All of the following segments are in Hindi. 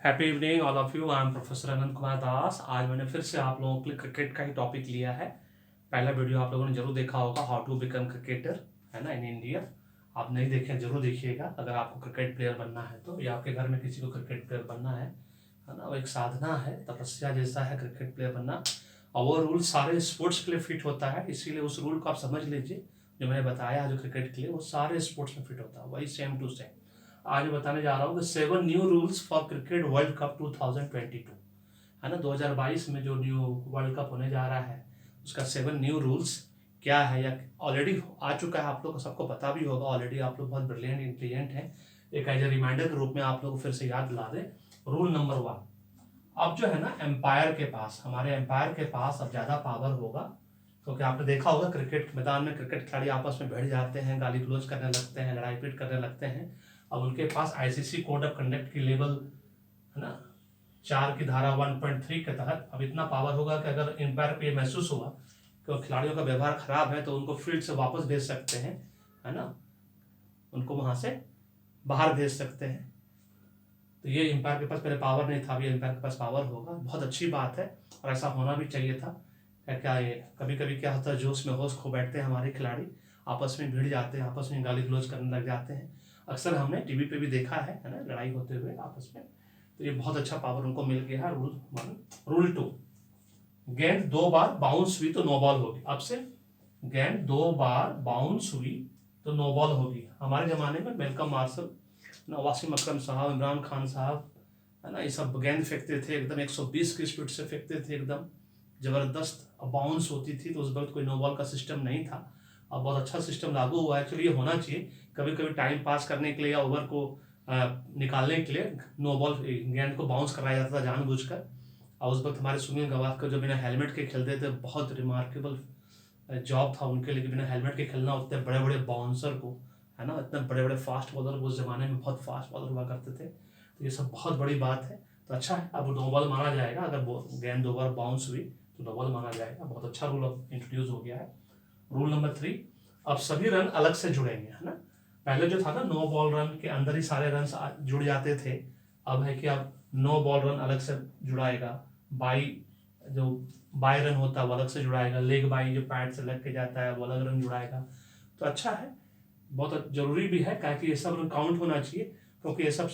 Happy evening all of you. I am professor Anant Kumar Das. आज मैंने फिर से आप लोगों के लिए क्रिकेट का ही टॉपिक लिया है। पहला वीडियो आप लोगों ने जरूर देखा होगा, हाउ टू बिकम क्रिकेटर, है ना, इन इंडिया। आप नहीं देखे जरूर देखिएगा अगर आपको क्रिकेट प्लेयर बनना है तो, या आपके घर में किसी को क्रिकेट प्लेयर बनना है ना। वो एक साधना है, तपस्या जैसा है क्रिकेट प्लेयर बनना। और वो रूल सारे स्पोर्ट्स के लिए फिट होता है, इसीलिए उस रूल को आप समझ लीजिए। जो मैंने बताया जो क्रिकेट के लिए, वो सारे स्पोर्ट्स में फिट होता है, वही सेम टू सेम। आज बताने जा रहा हूँ कि 7 new rules for cricket world cup 2022, है ना। 2022 में जो न्यू वर्ल्ड कप होने जा रहा है उसका 7 न्यू रूल्स क्या है, या ऑलरेडी आ चुका है, आप लोग को सबको पता भी होगा ऑलरेडी। आप लोग बहुत ब्रिलियंट इंटेलिजेंट हैं। एक एज ए रिमाइंडर के रूप में आप लोग को फिर से याद दिला दें। रूल नंबर 1, अब जो है ना एम्पायर के पास, हमारे एम्पायर के पास अब ज़्यादा पावर होगा, क्योंकि आपने देखा होगा क्रिकेट मैदान में क्रिकेट खिलाड़ी आपस में भिड़ जाते हैं, गाली गलौज करने लगते हैं, लड़ाई पीट करने लगते हैं। अब उनके पास आईसीसी कोड ऑफ कंडक्ट की लेवल, है ना, 4 की धारा 1.3 के तहत अब इतना पावर होगा कि अगर एम्पायर को ये महसूस हुआ कि खिलाड़ियों का व्यवहार खराब है तो उनको फील्ड से वापस भेज सकते हैं, है ना, उनको वहां से बाहर भेज सकते हैं। तो ये एम्पायर के पास पहले पावर नहीं था, अभी एम्पायर के पास पावर होगा। बहुत अच्छी बात है और ऐसा होना भी चाहिए था। क्या ये कभी कभी क्या होता है, जोश में होश खो बैठते हैं हमारे खिलाड़ी, आपस में भिड़ जाते हैं, आपस में गाली गलौज करने लग जाते हैं। अक्सर हमने टीवी पे भी देखा है ना, लड़ाई होते हुए आपस में। तो ये बहुत अच्छा पावर उनको मिल गया है। रूल 1। रूल 2, गेंद 2 बार बाउंस हुई तो नो बॉल होगी। अब से गेंद 2 बार बाउंस हुई तो नो बॉल होगी। हमारे जमाने में मेलकम मार्शल, वासिम अकरम साहब, इमरान खान साहब, है ना, ये सब गेंद फेंकते थे एकदम 120 की स्पीड से फेंकते थे, एकदम जबरदस्त बाउंस होती थी। तो उस वक्त कोई नो बॉल का सिस्टम नहीं था। अब बहुत अच्छा सिस्टम लागू हुआ है। एक्चुअली ये होना चाहिए, कभी कभी टाइम पास करने के लिए या ओवर को निकालने के लिए नो बॉल गेंद को बाउंस कराया जाता था जानबूझकर। और उस वक्त हमारे सुनील गावस्कर जो बिना हेलमेट के खेलते थे, बहुत रिमार्केबल जॉब था उनके लिए, बिना हेलमेट के खेलना। उतने बड़े बड़े बाउंसर को, है ना, इतने बड़े बड़े फास्ट बॉलर उस जमाने में बहुत फास्ट बॉलर हुआ करते थे। तो ये सब बहुत बड़ी बात है। तो अच्छा है, अब नो बॉल माना जाएगा, अगर गेंद 2 बार बाउंस हुई तो नो बॉल माना जाएगा। बहुत अच्छा रूल अब इंट्रोड्यूस हो गया है। रूल नंबर 3, अब सभी रन अलग से जुड़ेंगे, है ना। पहले जो था ना, नो बॉल रन के अंदर ही सारे रन जुड़ जाते थे। अब है कि अब नो बॉल रन अलग से जुड़ाएगा, बाई जो बाय रन होता है वो अलग से जुड़ाएगा, लेग बाई जो पैड से लग के जाता है वो अलग रन जुड़ाएगा। तो अच्छा है, बहुत जरूरी भी है, क्या कि ये सब रन काउंट होना चाहिए। क्योंकि ये सब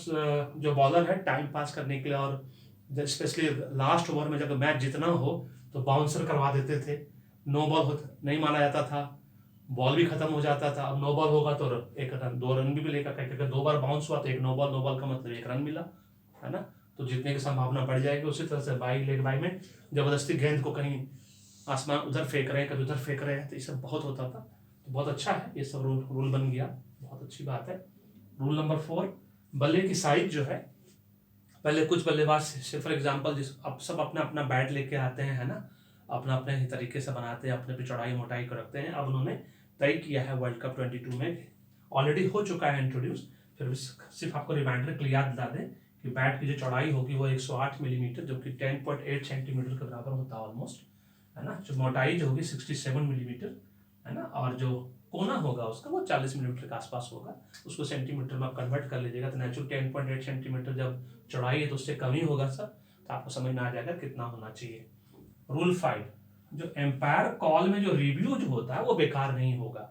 जो बॉलर है टाइम पास करने के लिए, और स्पेशली लास्ट ओवर में जब मैच जितना हो तो बाउंसर करवा देते थे। नो बॉल नहीं माना जाता था, बॉल भी खत्म हो जाता था। अब नो बॉल होगा तो 1 रन 2 रन भी मिलेगा, क्योंकि अगर 2 बार बाउंस हुआ तो एक नो बॉल, नो बॉल का मतलब 1 रन मिला, है ना। तो जीतने की संभावना बढ़ जाएगी। उसी तरह से बाई लेग बाई में जबरदस्ती गेंद को कहीं आसमान उधर फेंक रहे हैं, कभी उधर फेंक रहे हैं, तो ये सब बहुत होता था। तो बहुत अच्छा है, ये सब रूल बन गया, बहुत अच्छी बात है। रूल नंबर 4, बल्ले की साइज जो है, पहले कुछ बल्लेबाज से फॉर एग्जांपल अब सब अपना अपना बैट लेके आते हैं, है ना, अपना अपने तरीके से बनाते हैं, अपने चौड़ाई मोटाई को रखते हैं। अब उन्होंने तय किया है वर्ल्ड कप 22 में, ऑलरेडी हो चुका है इंट्रोड्यूस, फिर सिर्फ आपको रिमाइंडर के लिए याद दिला दें कि बैट की जो चौड़ाई होगी वो 108 मिलीमीटर, जो कि 10.8 सेंटीमीटर के बराबर होता है ऑलमोस्ट, है ना। जो मोटाई जो होगी 67 मिलीमीटर, है ना, और जो कोना होगा उसका वो 40 मिलीमीटर के आसपास होगा। उसको सेंटीमीटर में आप कन्वर्ट कर लीजिएगा, तो नेचुरल 10.8 सेंटीमीटर जब चौड़ाई है तो उससे कम ही होगा सर, तो आपको समझ में आ जाएगा कितना होना चाहिए। रूल 5, जो एम्पायर कॉल में जो रिव्यू जो होता है वो बेकार नहीं होगा।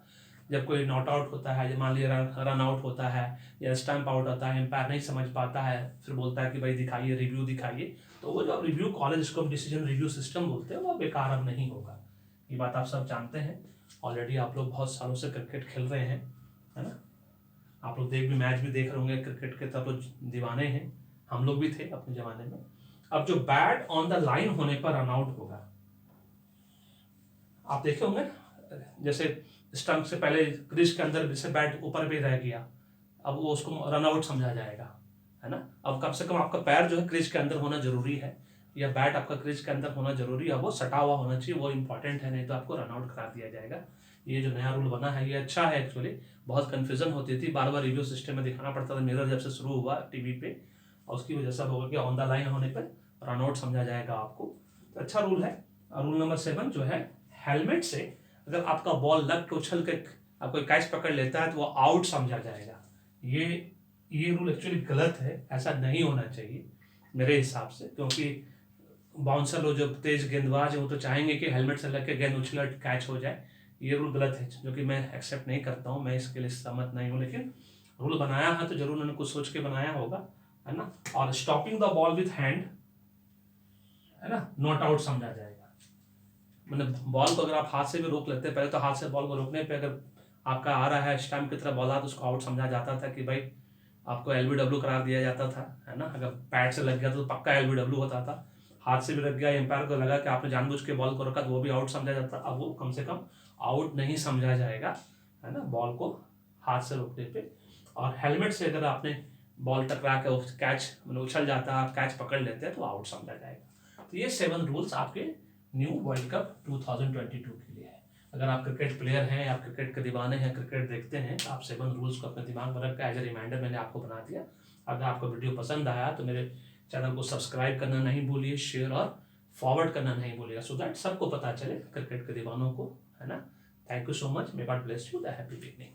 जब कोई नॉट आउट होता है, जब मान लीजिए रन आउट होता है या स्टंप आउट होता है, एम्पायर नहीं समझ पाता है, फिर बोलता है कि भाई दिखाइए, रिव्यू दिखाइए, तो वो जो रिव्यू कॉल, जिसको हम डिसीजन रिव्यू सिस्टम बोलते हैं, वो बेकार अब नहीं होगा। ये बात आप सब जानते हैं, ऑलरेडी आप लोग बहुत सालों से क्रिकेट खेल रहे हैं, है ना। आप लोग मैच भी देख रहे होंगे क्रिकेट के, तब तो दीवाने हैं, हम लोग भी थे अपने जमाने में। अब जो बैट ऑन द लाइन होने पर रन आउट होगा, आप देखे होंगे, जैसे स्टंप से पहले क्रीज के अंदर जैसे बैट ऊपर भी रह गया, अब वो उसको रन आउट समझा जाएगा, है ना। अब कम से कम आपका पैर जो है क्रीज के अंदर होना जरूरी है, या बैट आपका क्रीज के अंदर होना जरूरी है, वो सटा हुआ होना चाहिए, वो इंपॉर्टेंट है, नहीं तो आपको रन आउट करा दिया जाएगा। ये जो नया रूल बना है ये अच्छा है। एक्चुअली बहुत कंफ्यूजन होती थी, बार बार रिव्यू सिस्टम में दिखाना पड़ता था, मिरर जब से शुरू हुआ टीवी पे, और उसकी वजह से होगा कि ऑन द लाइन होने पर रन आउट समझा जाएगा आपको। तो अच्छा रूल है। रूल नंबर 7 जो है, हेलमेट से अगर आपका बॉल लग के उछल के आपको कैच पकड़ लेता है तो वो आउट समझा जाएगा। ये रूल एक्चुअली गलत है, ऐसा नहीं होना चाहिए। मेरे हिसाब से, क्योंकि बाउंसर लोग जो तेज गेंदबाज है वो तो चाहेंगे कि हेलमेट से लग के गेंद उछले कैच हो जाए। ये रूल गलत है, जो कि मैं एक्सेप्ट नहीं करता हूँ, मैं इसके लिए सहमत नहीं हूँ। लेकिन रूल बनाया है तो जरूर उन्होंने कुछ सोच के बनाया होगा, है ना। और stopping the ball with hand, है ना, नॉट आउट समझा जाएगा। मतलब बॉल को अगर आप हाथ से भी रोक लेते हैं, पहले तो हाथ से बॉल को रोकने पे अगर आपका आ रहा है स्टंप की तरफ बॉल आ तो उसको आउट समझा जाता था कि भाई आपको एलबीडब्ल्यू करार दिया जाता था, है ना। अगर पैड से लग गया तो पक्का एलबीडब्ल्यू होता था। हाथ से भी लग गया, एम्पायर को लगा कि आपने जानबूझ के बॉल को रखा तो वो भी आउट समझा जाता। अब वो कम से कम आउट नहीं समझा जाएगा, है ना, बॉल को हाथ से रोकने पे। और हेलमेट से अगर आपने बॉल टकरा के कैच मतलब उछल जाता है, आप कैच पकड़ लेते हैं तो आउट समझा जाएगा। तो ये 7 रूल्स आपके न्यू वर्ल्ड कप 2022 के लिए है। अगर आप क्रिकेट प्लेयर हैं या क्रिकेट के दीवाने हैं, क्रिकेट देखते हैं, तो आप 7 रूल्स को अपने दिमाग में रख कर एज ए रिमाइंडर मैंने आपको बना दिया। अगर आपको वीडियो पसंद आया तो मेरे चैनल को सब्सक्राइब करना नहीं भूलिए, शेयर और फॉरवर्ड करना नहीं भूलिएगा, सो दैट सबको पता चले क्रिकेट के दीवानों को, है ना। Thank you so much, may God bless you, the happy beginning.